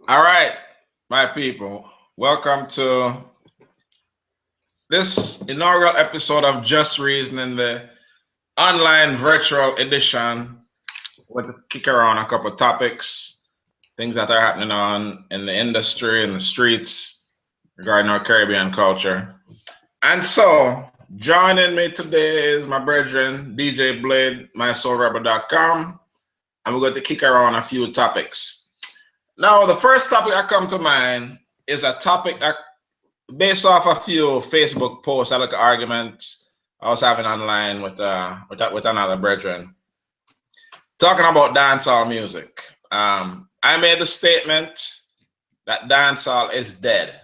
All right, my people, welcome to this inaugural episode of Just Reasoning, the online virtual edition. With to kick around a couple of topics, things that are happening on in the industry, in the streets, regarding our Caribbean culture. And so, joining me today is my brethren, DJ Blade, mysoulrebel.com, and we're going to kick around a few topics. Now, the first topic that come to mind is a topic that based off a few Facebook posts, I look at arguments I was having online with another brethren, talking about dancehall music. I made the statement that dancehall is dead.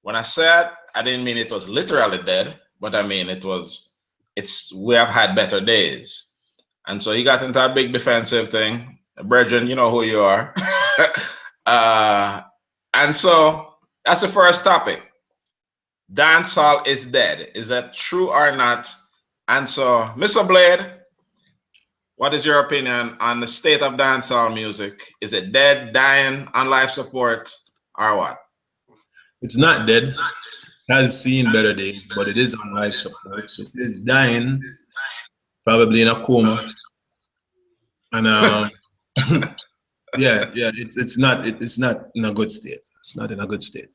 When I said, I didn't mean it was literally dead, but I mean it's we have had better days. And so he got into a big defensive thing. Brethren, you know who you are. uh, and so that's the first topic. Dancehall is dead. Is that true or not? And so, Mr. Blade, what is your opinion on the state of dancehall music? Is it dead, dying, on life support, or what? It's not dead. It has seen better days, but it is on life support. It is dying, probably in a coma. And it's not in a good state. It's not in a good state.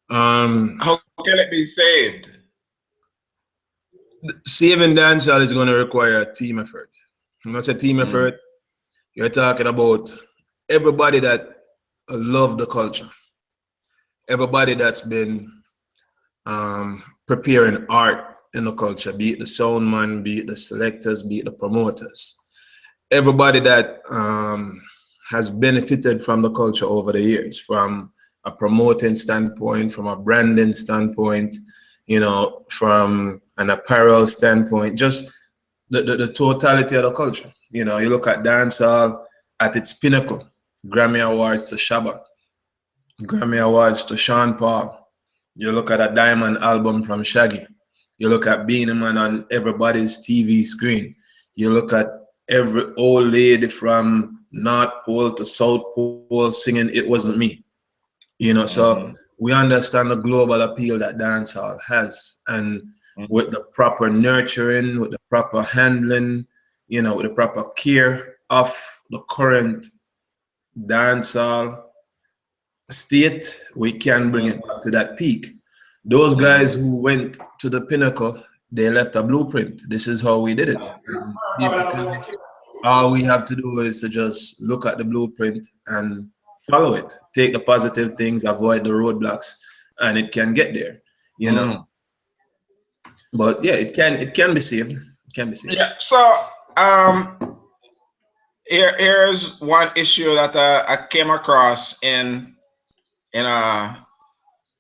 Um, How can it be saved? Saving dancehall is going to require a team effort. When I say team effort, you're talking about everybody that love the culture, everybody that's been preparing art in the culture, be it the sound man, be it the selectors, be it the promoters, everybody that has benefited from the culture over the years, from a promoting standpoint, from a branding standpoint, from an apparel standpoint, just the totality of the culture. You look at dancehall at its pinnacle, Grammy Awards to Shabba, Grammy Awards to Sean Paul. You look at a Diamond album from Shaggy. You look at Beenie Man on everybody's TV screen. You look at every old lady from North Pole to South Pole singing "It Wasn't Me." So we understand the global appeal that dancehall has, and with the proper nurturing, with the proper handling, with the proper care of the current dancehall state, we can bring it back to that peak. Those guys who went to the pinnacle, they left a blueprint. This is how we did it. Basically, all we have to do is to just look at the blueprint and follow it. Take the positive things, avoid the roadblocks, and it can get there. But yeah, it can be saved. It can be saved. Yeah. So here's one issue that I came across in uh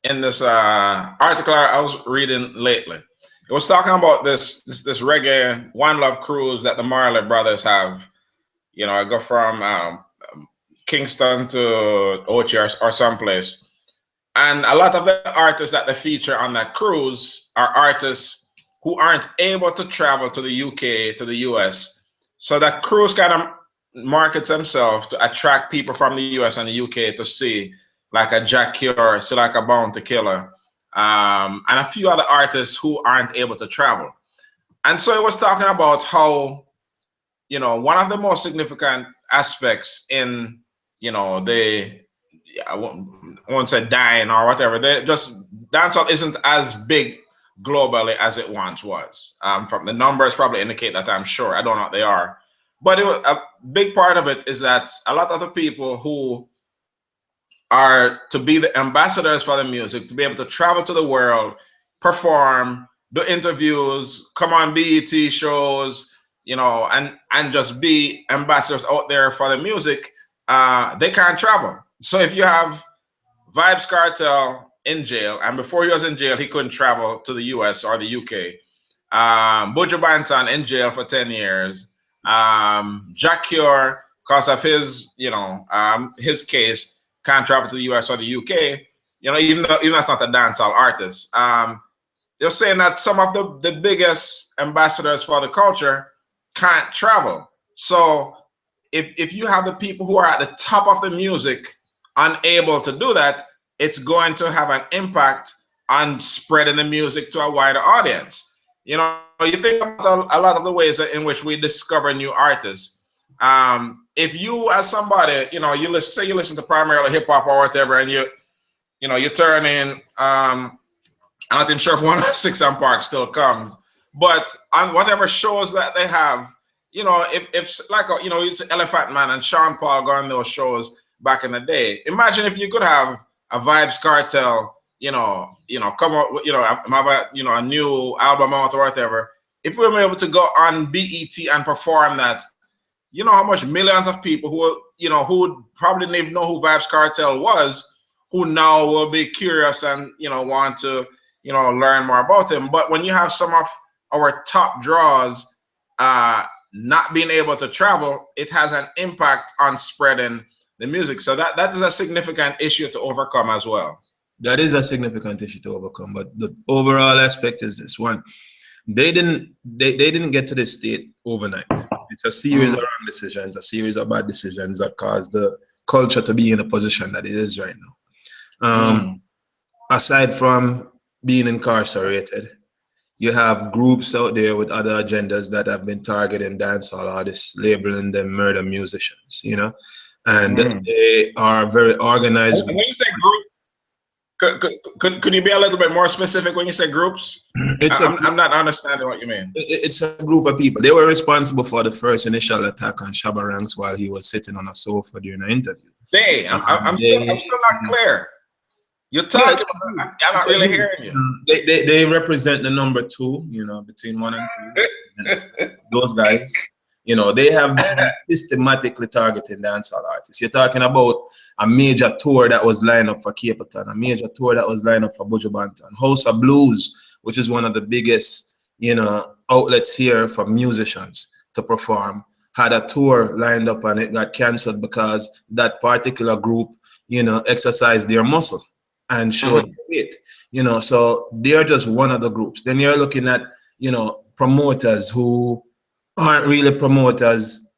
in this article I was reading lately. It was talking about this reggae One Love cruise that the Marley brothers have. I go from Kingston to Ochi or someplace, and a lot of the artists that they feature on that cruise are artists who aren't able to travel to the UK, to the US. So that cruise kind of markets themselves to attract people from the US and the UK to see like a Jack Cure, see like a Bounty Killer, and a few other artists who aren't able to travel. And so it was talking about how, one of the most significant aspects in, I won't say dying or whatever, they just dancehall isn't as big globally as it once was. From the numbers probably indicate that, I'm sure. I don't know what they are. But a big part of it is that a lot of the people who are to be the ambassadors for the music, to be able to travel to the world, perform, do interviews, come on BET shows, and just be ambassadors out there for the music, they can't travel. So if you have Vibes Cartel in jail, and before he was in jail, he couldn't travel to the US or the UK. Buju Banton in jail for 10 years. Jack Cure, because of his case, can't travel to the US or the UK. Even that's not a dancehall artist. They're saying that some of the biggest ambassadors for the culture can't travel. So if you have the people who are at the top of the music unable to do that, it's going to have an impact on spreading the music to a wider audience. You know, you think about a lot of the ways in which we discover new artists. If you, as somebody, you know, you listen, say you listen to primarily hip hop or whatever, and you know, you turn in, I'm not even sure if 106 and Park still comes, but on whatever shows that they have, you know, if like, you know, it's Elephant Man and Sean Paul go on those shows back in the day. Imagine if you could have a Vibes Cartel, come out, have a, a new album out or whatever. If we were able to go on BET and perform that, you know how much millions of people who would probably didn't even know who Vibes Cartel was, who now will be curious and want to learn more about him. But when you have some of our top draws not being able to travel, it has an impact on spreading the music. So that is a significant issue to overcome as well. That is a significant issue to overcome, but the overall aspect is this: one, they didn't get to this state overnight. It's a series of wrong decisions, a series of bad decisions that caused the culture to be in the position that it is right now. Aside from being incarcerated, you have groups out there with other agendas that have been targeting dancehall artists, labeling them murder musicians, and they are very organized. When you say group, could you be a little bit more specific when you say groups? I'm not understanding what you mean. It's a group of people. They were responsible for the first initial attack on Shabba Ranks while he was sitting on a sofa during an interview. I'm still not clear. You're talking, I'm not really hearing you. They represent the number two, between 1 and 2. Those guys, they have been systematically targeting dancehall artists. You're talking about a major tour that was lined up for Cape Town, a major tour that was lined up for Buju Banton. House of Blues, which is one of the biggest, outlets here for musicians to perform, had a tour lined up and it got canceled because that particular group, exercised their muscle and showed weight, so they're just one of the groups. Then you're looking at, promoters who aren't really promoters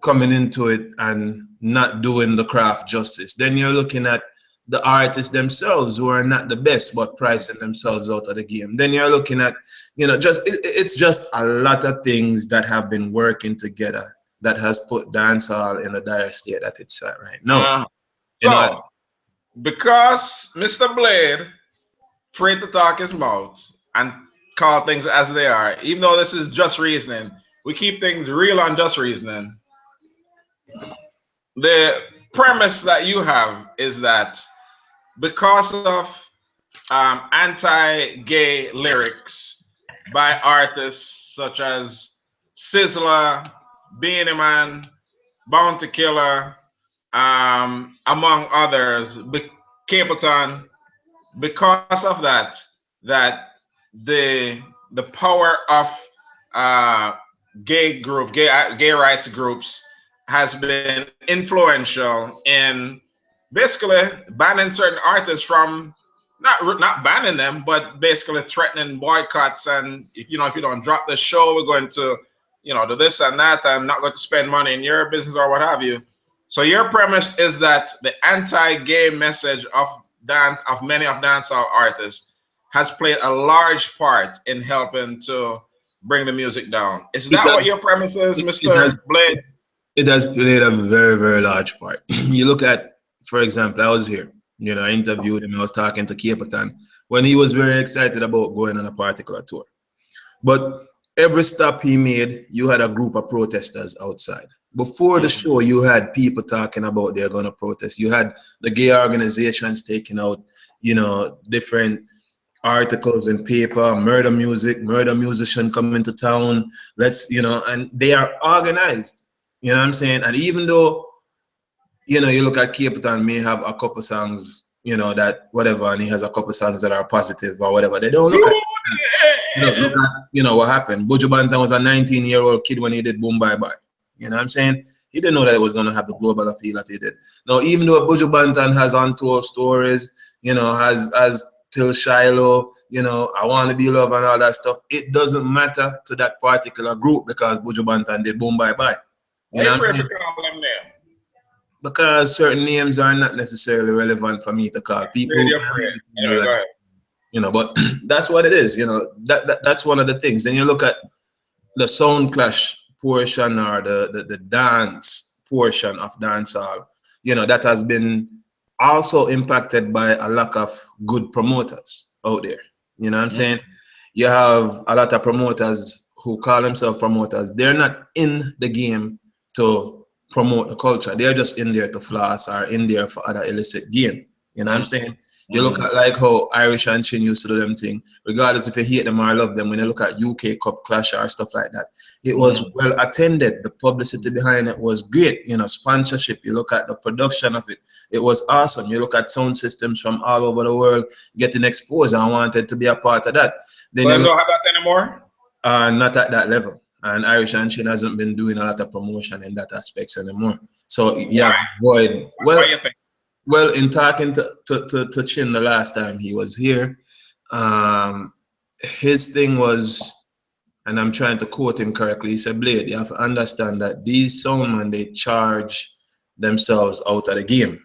coming into it and not doing the craft justice. Then you're looking at the artists themselves who are not the best but pricing themselves out of the game. Then you're looking at, it's just a lot of things that have been working together that has put dancehall in a dire state that it's at right now. Because Mr. Blade afraid to talk his mouth and call things as they are, even though this is just reasoning, we keep things real on just reasoning. The premise that you have is that because of anti-gay lyrics by artists such as Sizzler, Beanie Man, Bounty Killer, among others, Capleton, because of that the power of gay rights groups has been influential in basically banning certain artists from not banning them, but basically threatening boycotts. And if you don't drop the show, we're going to do this and that. I'm not going to spend money in your business or what have you. So your premise is that the anti-gay message of many of dancehall artists has played a large part in helping to bring the music down. Is that what your premise is, Mr. Blade? It has played a very, very large part. You look at, for example, I was here, I interviewed him, I was talking to Capleton when he was very excited about going on a particular tour. But every stop he made, you had a group of protesters outside. Before the show, you had people talking about they're going to protest. You had the gay organizations taking out, different articles in paper, murder musician coming to town. And they are organized. You know what I'm saying? And even though, you look at Capleton may have a couple songs, that whatever, and he has a couple songs that are positive or whatever. They don't look at look at, what happened. Buju Banton was a 19-year-old kid when he did Boom Bye Bye. You know what I'm saying? He didn't know that it was going to have the global appeal that he did. Now, even though Buju Banton has untold stories, has Till Shiloh, I Want to Be Love and all that stuff, it doesn't matter to that particular group because Buju Banton did Boom Bye Bye. You know what I'm saying? Because certain names are not necessarily relevant for me to call people who Radio can Parade. read between the Anyway, go lines, ahead. but that's what it is, that's one of the things. Then you look at the sound clash portion or the dance portion of dancehall, that has been also impacted by a lack of good promoters out there. You know what I'm saying? You have a lot of promoters who call themselves promoters. They're not in the game to promote the culture. They're just in there to floss or in there for other illicit gain. You know what I'm saying? You look at like how Irish and Chin used to do them thing, regardless if you hate them or love them. When you look at UK Cup Clash or stuff like that, it was well attended. The publicity behind it was great. Sponsorship. You look at the production of it, it was awesome. You look at sound systems from all over the world getting exposed and wanted to be a part of that. Then So you they look, don't have that anymore? not at that level. And Irish and Chin hasn't been doing a lot of promotion in that aspects anymore. So you Why? have void. Why you think? Well, in talking to Chin the last time he was here, his thing was, and I'm trying to quote him correctly, he said, Blade, you have to understand that these soundmen, they charge themselves out of the game.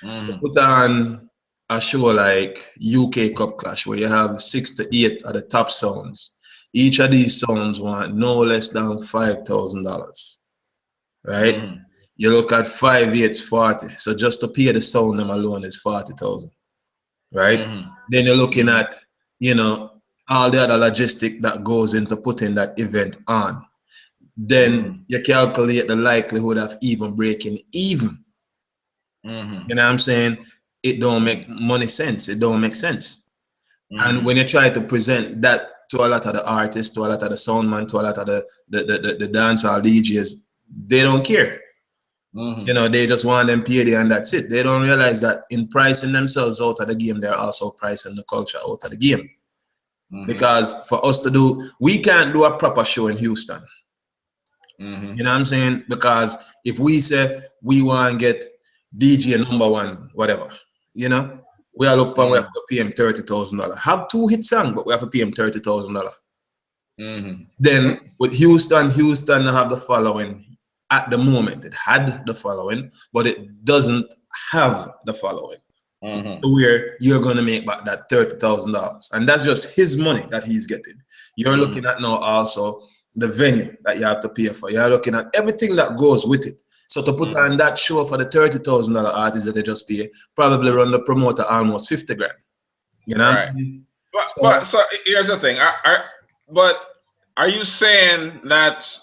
To put on a show like UK Cup Clash, where you have 6 to 8 of the top sounds, each of these sounds want no less than $5,000, right? You look at 5 8's 40. So just to pay the sound them alone is 40,000, right? Then you're looking at, all the other logistic that goes into putting that event on. Then you calculate the likelihood of even breaking even. You know what I'm saying? It don't make money sense. It don't make sense. And when you try to present that to a lot of the artists, to a lot of the soundman, to a lot of the dancehall DJs, they don't care. They just want them paid and that's it. They don't realize that in pricing themselves out of the game, they're also pricing the culture out of the game. Because for us to do, we can't do a proper show in Houston. You know what I'm saying? Because if we say we want to get DJ number one, whatever, we all up and we have to pay him $30,000. Have 2 hit songs, but we have to pay him $30,000. Then with Houston have the following. At the moment, it had the following, but it doesn't have the following. To where you're going to make back that $30,000. And that's just his money that he's getting. You're looking at now also the venue that you have to pay for. You're looking at everything that goes with it. So to put on that show for the $30,000 artist that they just pay, probably run the promoter almost 50 grand. You know? Right. But so here's the thing. But are you saying that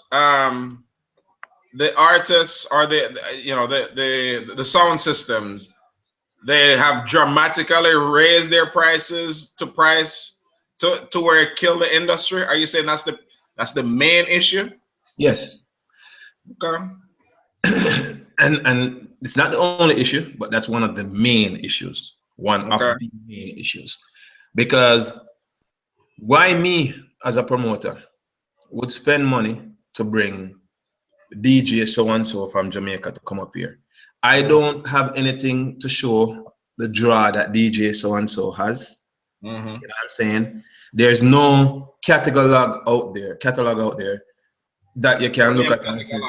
the artists or the sound systems, they have dramatically raised their prices to where it killed the industry? Are you saying that's the main issue? Yes. Okay. and it's not the only issue, but that's one of the main issues. One of the main issues. Because why me as a promoter would spend money to bring DJ so and so from Jamaica to come up here? I don't have anything to show the draw that DJ so and so has. You know what I'm saying? There's no catalog out there that you can look at and say.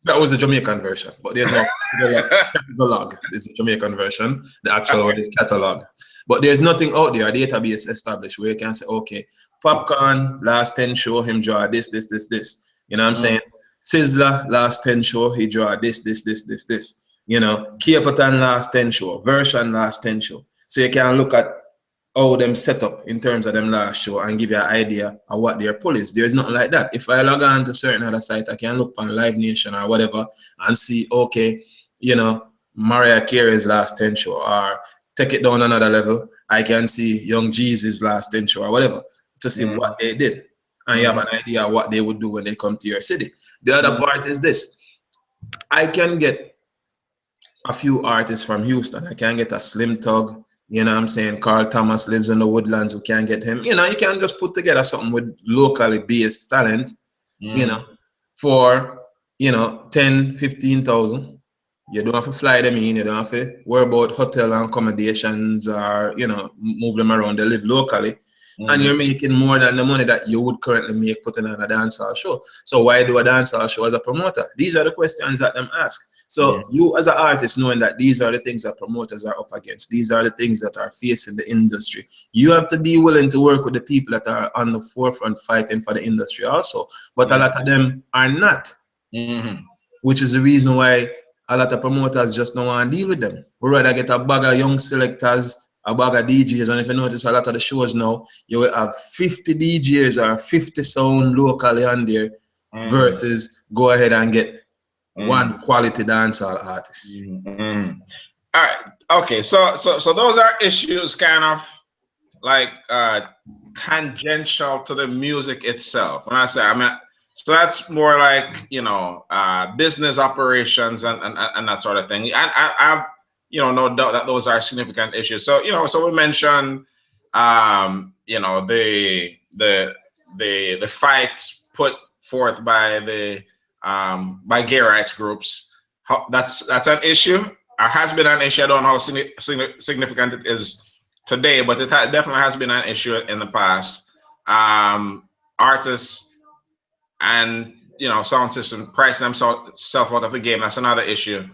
That was the Jamaican version, but there's no catalog. It's the Jamaican version. The actual one is catalog. But there's nothing out there, a database established where you can say, okay, Popcorn, last 10 show, him draw this. You know what I'm saying? Sizzler, last 10 show, he draw this. Capitan, last 10 show. Version, last 10 show. So you can look at how them set up in terms of them last show and give you an idea of what their pull is. There's nothing like that. If I log on to certain other site, I can look on Live Nation or whatever and see, okay, Mariah Carey's last 10 show, or take it down another level, I can see Young Jeezy's last 10 show or whatever to see what they did. And you have an idea of what they would do when they come to your city. The other part is this. I can get a few artists from Houston. I can get a Slim Tug. You know what I'm saying? Carl Thomas lives in the Woodlands. We can get him. You can just put together something with locally based talent, for, 10, 15,000. You don't have to fly them in. You don't have to worry about hotel and accommodations or, move them around. They live locally. And you're making more than the money that you would currently make putting on a dancehall show. So why do a dancehall show as a promoter? These are the questions that them ask. So you as an artist, knowing that these are the things that promoters are up against, these are the things that are facing the industry, you have to be willing to work with the people that are on the forefront fighting for the industry also. But a lot of them are not, which is the reason why a lot of promoters just don't want to deal with them. We rather get a bag of young selectors, a bag of DJs, and if you notice a lot of the shows now, you will have 50 DJs or 50 sound locally on there versus go ahead and get one quality dancehall artist. All right. Okay. So those are issues kind of like tangential to the music itself. When I say I mean, so that's more like, you know, business operations and that sort of thing. I've, you know, no doubt that those are significant issues. So, you know, so we mentioned, you know, the fights put forth by the by gay rights groups. That's an issue. It has been an issue. I don't know how significant it is today, but it definitely has been an issue in the past. Artists and, you know, sound system pricing themselves out of the game. That's another issue.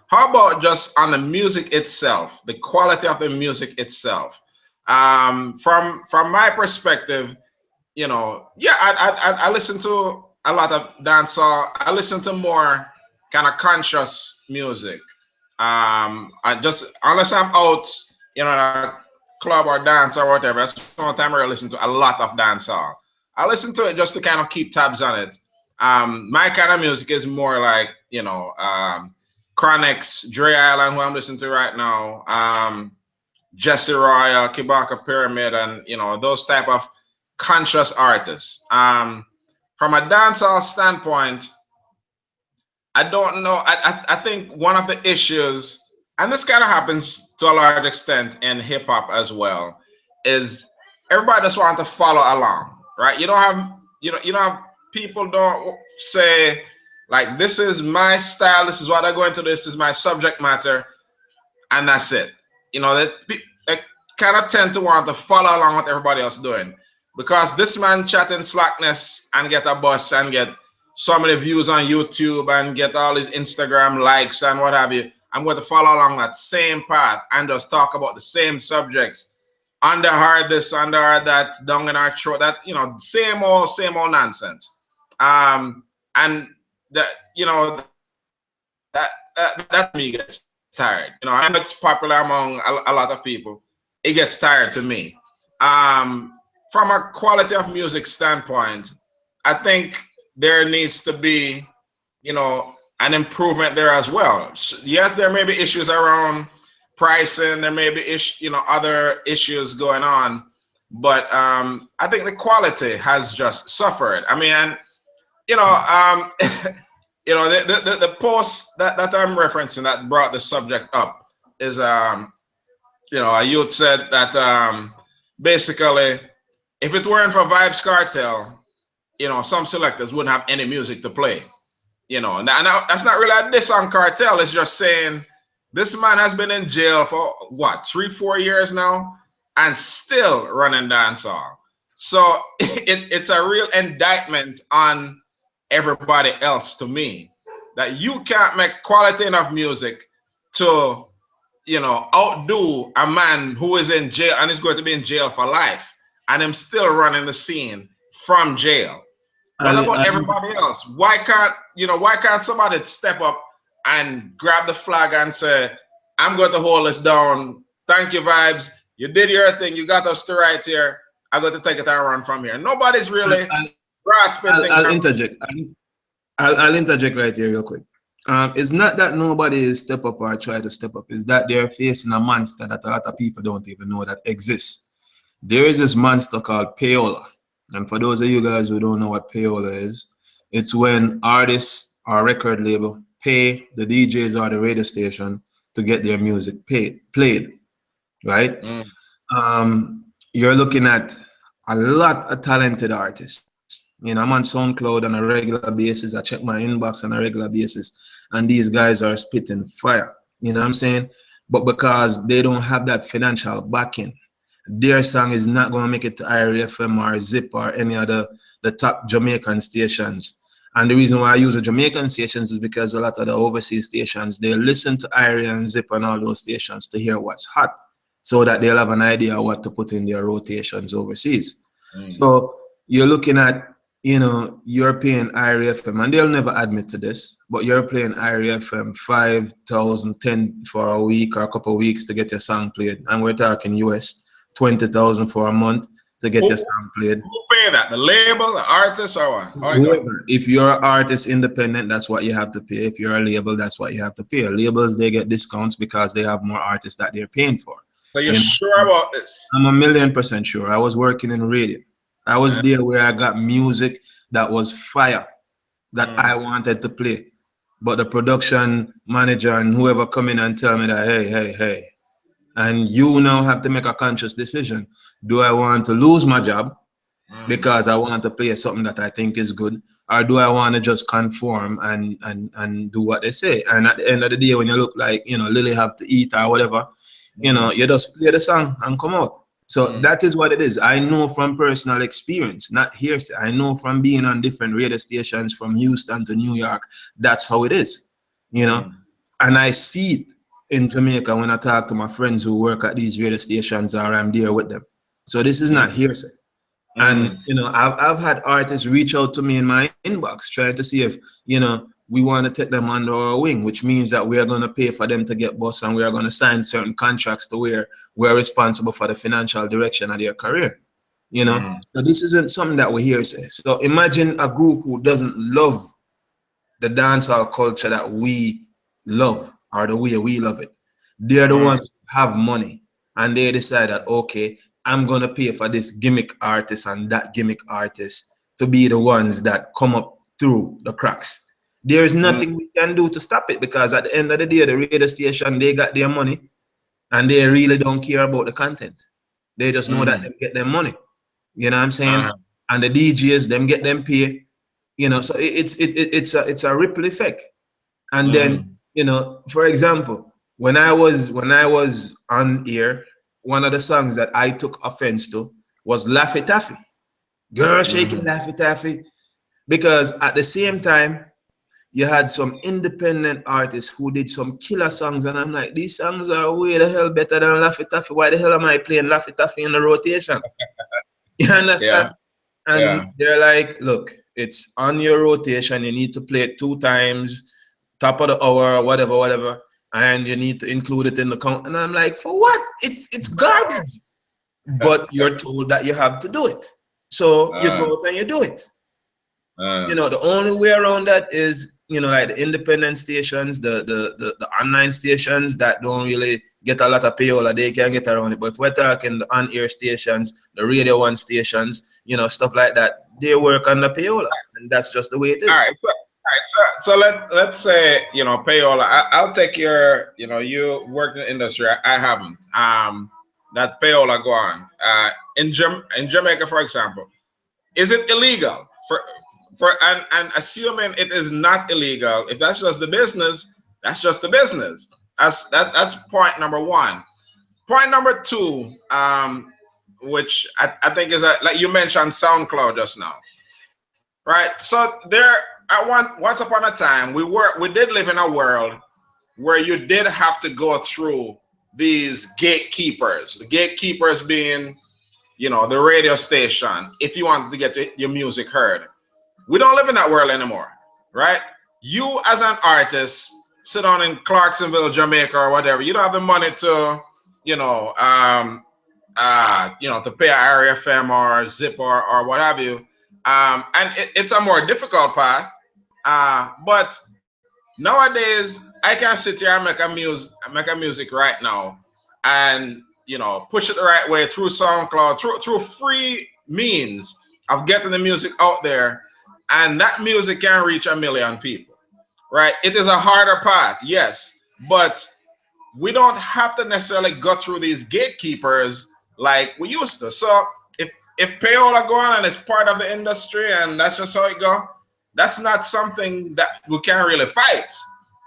How about just on the music itself, the quality of the music itself? From my perspective, you know, yeah, I listen to a lot of dancehall. I listen to more kind of conscious music. I just, unless I'm out, you know, in a club or dance or whatever, that's the only time I listen to a lot of dancehall. I listen to it just to kind of keep tabs on it. My kind of music is more like, you know, Chronix, Dre Island, who I'm listening to right now, Jesse Royal, Kibaka Pyramid, and, you know, those type of conscious artists. From a dancehall standpoint, I don't know. I think one of the issues, and this kind of happens to a large extent in hip hop as well, is everybody just want to follow along, right? You don't have, you don't have, people don't say like, this is my style, this is what I go into, this is my subject matter, and that's it. You know, they kind of tend to want to follow along what everybody else doing, because this man chatting slackness and get a buzz and get so many views on YouTube and get all his Instagram likes and what have you. I'm going to follow along that same path and just talk about the same subjects. Under hard this, under hard that, down in our throat, that, you know, same old nonsense. And that, you know, that me gets tired. You know, and it's popular among a lot of people. It gets tired to me. From a quality of music standpoint, I think there needs to be, you know, an improvement there as well. Yes, there may be issues around pricing, there may be you know, other issues going on, but I think the quality has just suffered. I mean, you know, you know, the post that I'm referencing that brought the subject up is, you know, a youth said that basically, if it weren't for Vibes Cartel, you know, some selectors wouldn't have any music to play. You know, and that's not really a diss on Cartel. It's just saying this man has been in jail for what, 3-4 years now, and still running dancehall. So it's a real indictment on everybody else to me, that you can't make quality enough music to, you know, outdo a man who is in jail and is going to be in jail for life, and him still running the scene from jail. What about everybody else? Why can't, you know, why can't somebody step up and grab the flag and say, I'm going to hold this down. Thank you, Vibes. You did your thing. You got us to right here. I'm going to take it and run from here. Nobody's really grasping things. I'll interject. I'll interject right here real quick. It's not that nobody is step up or try to step up. It's that they're facing a monster that a lot of people don't even know that exists. There is this monster called payola. And for those of you guys who don't know what payola is, it's when artists or record label pay the DJs or the radio station to get their music played, right? You're looking at a lot of talented artists. You know, I'm on SoundCloud on a regular basis. I check my inbox on a regular basis, and these guys are spitting fire. You know what I'm saying? But because they don't have that financial backing, their song is not going to make it to IRFM or Zip or any other the top Jamaican stations. And the reason why I use the Jamaican stations is because a lot of the overseas stations, they listen to Irie and Zip and all those stations to hear what's hot, so that they'll have an idea of what to put in their rotations overseas. So you're looking at, you're paying Irie FM, and they'll never admit to this, but you're playing Irie FM 5,000, 10 for a week or a couple of weeks to get your song played. And we're talking US, 20,000 for a month to get your song played. Who pay that? The label, the artist, or what? Whoever. If you're an artist independent, that's what you have to pay. If you're a label, that's what you have to pay. Labels, they get discounts because they have more artists that they're paying for. So you're sure about this? I'm 1,000,000% sure. I was working in radio. I was there where I got music that was fire that I wanted to play. But the production manager and whoever come in and tell me that, hey, and you now have to make a conscious decision. Do I want to lose my job because I want to play something that I think is good, or do I want to just conform and do what they say? And at the end of the day, when you look like, Lily have to eat or whatever, you just play the song and come out. So that is what it is. I know from personal experience, not hearsay. I know from being on different radio stations from Houston to New York, that's how it is, and I see it in Jamaica when I talk to my friends who work at these radio stations or I'm there with them. So this is not hearsay. And, I've had artists reach out to me in my inbox trying to see if, we want to take them under our wing, which means that we are going to pay for them to get boss, and we are going to sign certain contracts to where we're responsible for the financial direction of their career. So this isn't something that we hearsay. So imagine a group who doesn't love the dancehall culture that we love, or the way we love it. They're the ones who have money, and they decide that, okay, I'm going to pay for this gimmick artist and that gimmick artist to be the ones that come up through the cracks. There is nothing we can do to stop it, because at the end of the day, the radio station, they got their money and they really don't care about the content. They just know that they get their money. You know what I'm saying? And the DJs, them get them pay. So it's a ripple effect. And then, for example, when I was on air, one of the songs that I took offense to was Laffy Taffy. Girl shaking Laffy Taffy. Because at the same time, you had some independent artists who did some killer songs, and I'm like, these songs are way the hell better than Laffy Taffy. Why the hell am I playing Laffy Taffy in the rotation? You understand? And they're like, look, it's on your rotation. You need to play it 2 times, top of the hour, whatever. And you need to include it in the count. And I'm like, for what? It's garbage. But you're told that you have to do it. So you go out and you do it. The only way around that is, like the independent stations, the online stations that don't really get a lot of payola, they can get around it. But if we're talking the on-air stations, the Radio 1 stations, stuff like that, they work on the payola. And that's just the way it is. All right. So let's say, payola. I'll take your, you work in the industry. I haven't. That payola go on. In Jamaica, for example, is it illegal and assuming it is not illegal? If that's just the business, that's just the business. That's point number 1. Point number 2, which I think is like you mentioned SoundCloud just now, right? So once upon a time, we did live in a world where you did have to go through these gatekeepers. The gatekeepers being, the radio station, if you wanted to get your music heard. We don't live in that world anymore, right? You as an artist sit down in Clarksonville, Jamaica, or whatever. You don't have the money to, to pay an Area FM or Zip or what have you. And it's a more difficult path. But nowadays, I can sit here and make a music right now, and push it the right way through SoundCloud, through free means of getting the music out there, and that music can reach 1 million people, right? It is a harder path, yes, but we don't have to necessarily go through these gatekeepers like we used to. So if payola go on and it's part of the industry and that's just how it go, that's not something that we can really fight,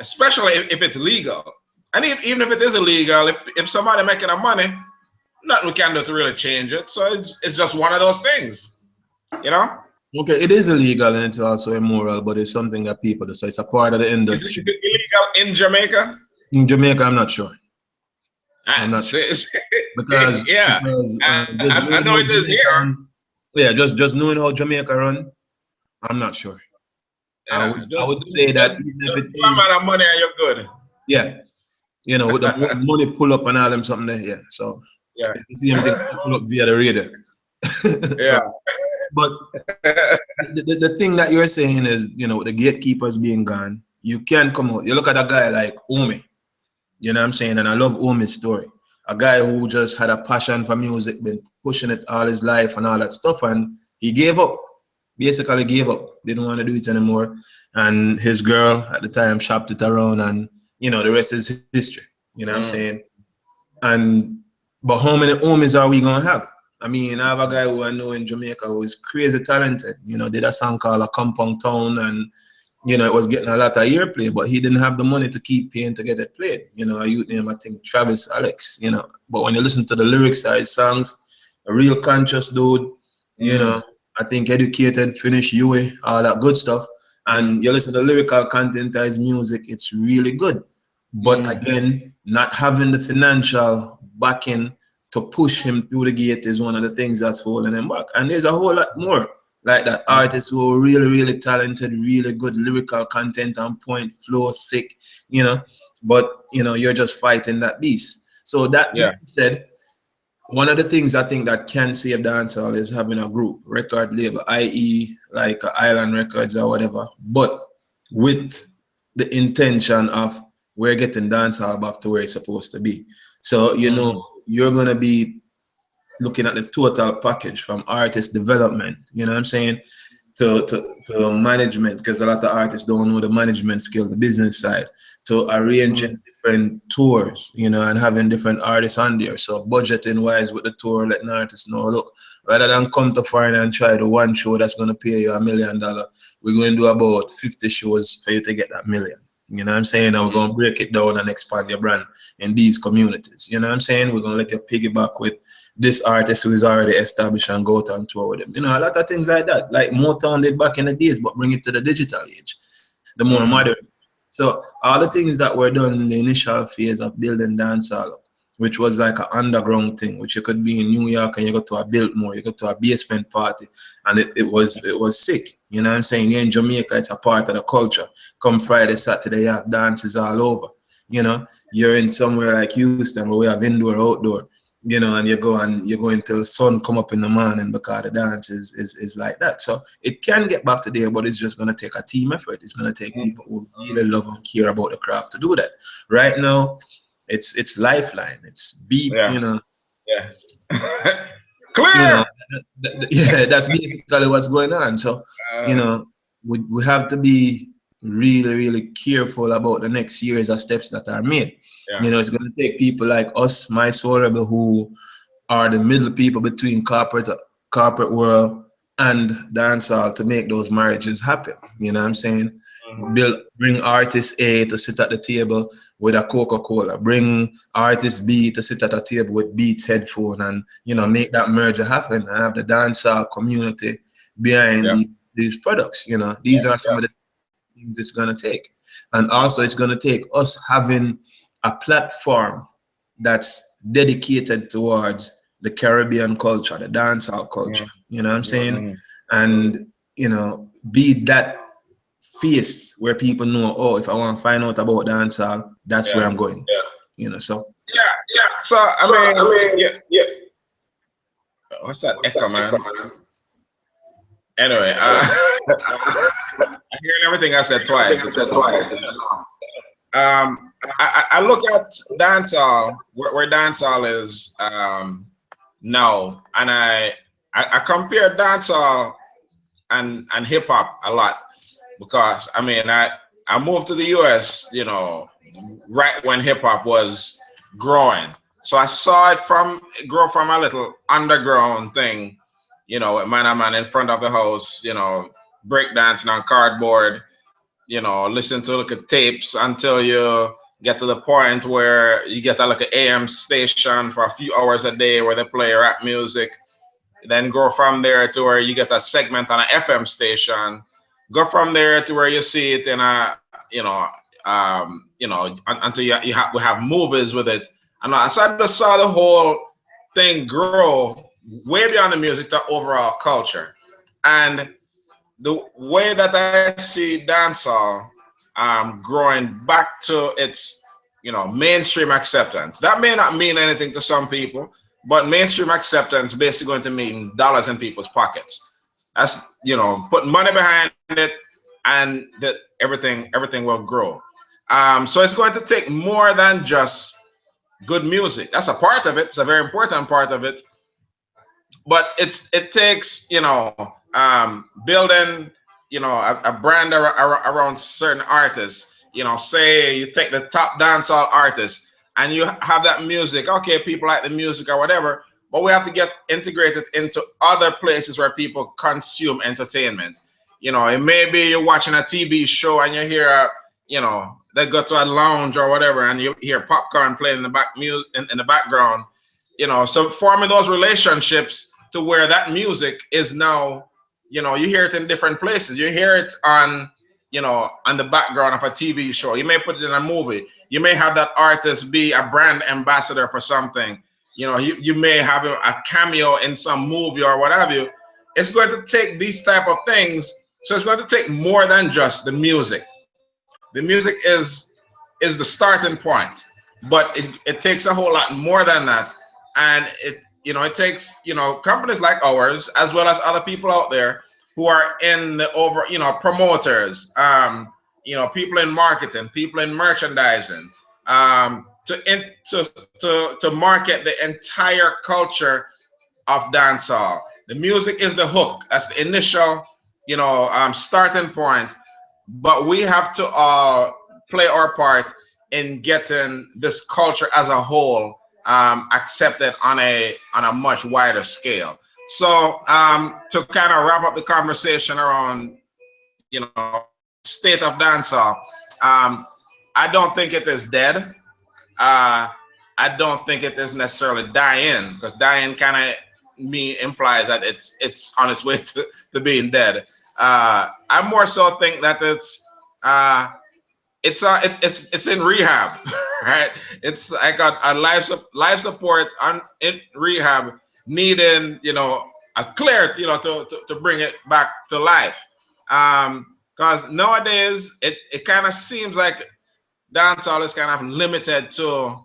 especially if it's legal. And even if it is illegal, if somebody making a money, nothing we can do to really change it. So it's just one of those things, Okay, it is illegal and it's also immoral, but it's something that people do. So it's a part of the Is industry. it illegal in Jamaica? In Jamaica, I'm not sure. I'm Ah, not sure because yeah, just I knowing know how it is Jamaica here. run, yeah, just knowing how Jamaica run, I'm not sure. Yeah, I just would just say that just even if just it give a is, man of money and you're good. yeah, with the money pull up and all them something there, yeah. So Yeah, it's the same thing pull up via the radar. yeah, So, but the thing that you're saying is, with the gatekeepers being gone, you can come out. You look at a guy like Omi, you know what I'm saying? And I love Omi's story. A guy who just had a passion for music, been pushing it all his life and all that stuff, and he gave up. Basically gave up. Didn't want to do it anymore. And his girl at the time shopped it around, and the rest is history. You know what I'm saying? mm, And but how many homies are we gonna have? I mean, I have a guy who I know in Jamaica who is crazy talented. Did a song called "A Compound Town," and it was getting a lot of airplay, but he didn't have the money to keep paying to get it played. A youth name, I think Travis Alex. But when you listen to the lyrics of his songs, a real conscious dude. You know, mm, I think educated, finished UA, all that good stuff. And mm, you listen to the lyrical content of his music, it's really good. But mm, again, not having the financial backing to push him through the gate is one of the things that's holding him back. And there's a whole lot more like that. mm, Artists who are really, really talented, really good lyrical content on point, flow sick, but you're just fighting that beast. So that being yeah, said, one of the things I think that can save dancehall is having a group record label, i.e., like Island Records or whatever, but with the intention of we're getting dancehall back to where it's supposed to be. So mm, you're gonna be looking at the total package from artist development. You know what I'm saying? To management, because a lot of artists don't know the management skill, the business side, to arranging mm, different tours, and having different artists on there. So budgeting wise with the tour, letting artists know, look, rather than come to foreign and try the one show that's gonna pay you $1 million, we're going to do about 50 shows for you to get that million. You know what I'm saying? And we're mm, going to break it down and expand your brand in these communities. You know what I'm saying? We're going to let you piggyback with this artist who is already established and go out on tour with them. A lot of things like that, like Motown did back in the days, but bring it to the digital age, the more mm, modern. So all the things that were done in the initial phase of building dancehall, which was like an underground thing, which you could be in New York and you go to a Biltmore, you go to a basement party, and it was sick. You know what I'm saying? Here in Jamaica, it's a part of the culture. Come Friday, Saturday, you have dances all over. You're in somewhere like Houston where we have indoor, outdoor, and you go until the sun come up in the morning because the dance is like that. So it can get back to there, but it's just gonna take a team effort. It's gonna take mm, people who really love and care about the craft to do that. Right now, it's lifeline. It's beep, yeah, yeah. you know, Clear. yeah, that's basically what's going on. So, you Uh, know, we have to be really, really careful about the next series of steps that are made. yeah, It's going to take people like us, My Soul Rebel, who are the middle people between corporate world and dancehall to make those marriages happen. You know what I'm saying? mm, Bring artist A to sit at the table with a Coca-Cola. Bring artist B to sit at a table with Beats headphone, and make that merger happen and have the dancehall community behind yeah, these products. yeah, These are some yeah, of the things it's gonna take, and also it's gonna take us having a platform that's dedicated towards the Caribbean culture, the dancehall culture. mm, You know what I'm saying? mm, And be that face where people know, oh, if I want to find out about dancehall, that's where yeah, I'm going. So yeah, yeah. So I mean, yeah, what's that echo, man? Anyway, I'm hearing everything I said twice. It's annoying. I look at dancehall, where dancehall is now, and I compare dancehall and hip hop a lot because I mean I moved to the US, right when hip hop was growing. So I saw it grow from a little underground thing, with man and man in front of the house, breakdancing on cardboard, listen to look at tapes until you get to the point where you get a like an AM station for a few hours a day where they play rap music. then go from there to where you get a segment on an FM station, go from there to where you see it in a, until we have movies with it. And so I just saw the whole thing grow way beyond the music to overall culture. And the way that I see dancehall growing back to its, mainstream acceptance. That may not mean anything to some people, but mainstream acceptance basically going to mean dollars in people's pockets. That's, put money behind it, and that everything will grow. So it's going to take more than just good music. That's a part of it. It's a very important part of it. But it takes, building, a brand around certain artists. Say you take the top dancehall artists and you have that music. Okay, people like the music or whatever, but we have to get integrated into other places where people consume entertainment. It may be you're watching a TV show and you hear, they go to a lounge or whatever, and you hear popcorn playing in the in the background. So forming those relationships to where that music is now, you hear it in different places. You hear it on, on the background of a TV show. You may put it in a movie. You may have that artist be a brand ambassador for something. You may have a cameo in some movie or what have you. It's going to take these type of things. So it's going to take more than just the music. The music is the starting point, but it takes a whole lot more than that. And it takes, companies like ours, as well as other people out there who are in the promoters, people in marketing, people in merchandising, to market the entire culture of dancehall. The music is the hook. That's the initial, starting point. But we have to play our part in getting this culture as a whole accepted on a much wider scale. So to kind of wrap up the conversation around, state of dancehall, I don't think it is dead. I don't think it is necessarily dying, because dying kind of implies that it's on its way to being dead. I more so think that it's in rehab, right? It's like a life support in rehab, needing a clear to bring it back to life. Because nowadays it kind of seems like dancehall is kind of limited to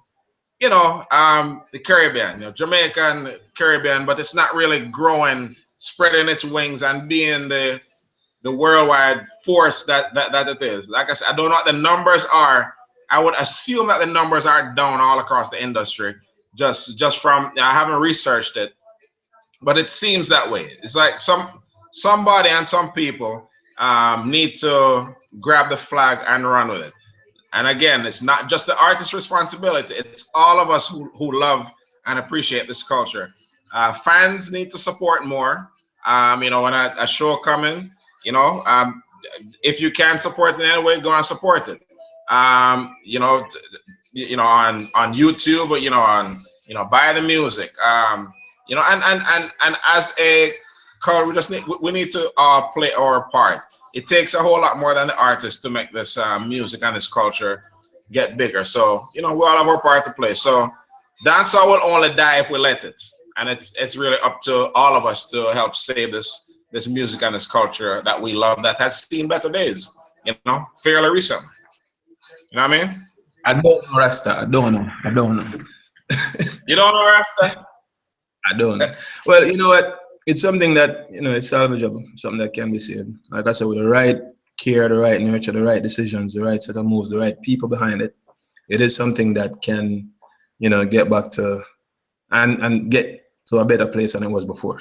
the Caribbean, Jamaican Caribbean, but it's not really growing, spreading its wings and being the worldwide force that it is. Like I said, I don't know what the numbers are. I would assume that the numbers are down all across the industry, just from, I haven't researched it, but it seems that way. It's like somebody and some people need to grab the flag and run with it. And again, it's not just the artist's responsibility. It's all of us who love and appreciate this culture. Fans need to support more. When a show coming, if you can support it in any way, go and support it. On YouTube, buy the music. And as a culture, we need to play our part. It takes a whole lot more than the artist to make this music and this culture get bigger. So, we all have our part to play. So dancehall will only die if we let it. And it's really up to all of us to help save this music and this culture that we love, that has seen better days, fairly recently. You know what I mean? I don't know, Rasta. I don't know. You don't know, Rasta? I don't know. Well, you know what? It's something that, it's salvageable, something that can be saved. Like I said, with the right care, the right nurture, the right decisions, the right set of moves, the right people behind it, it is something that can, get back to and get to a better place than it was before.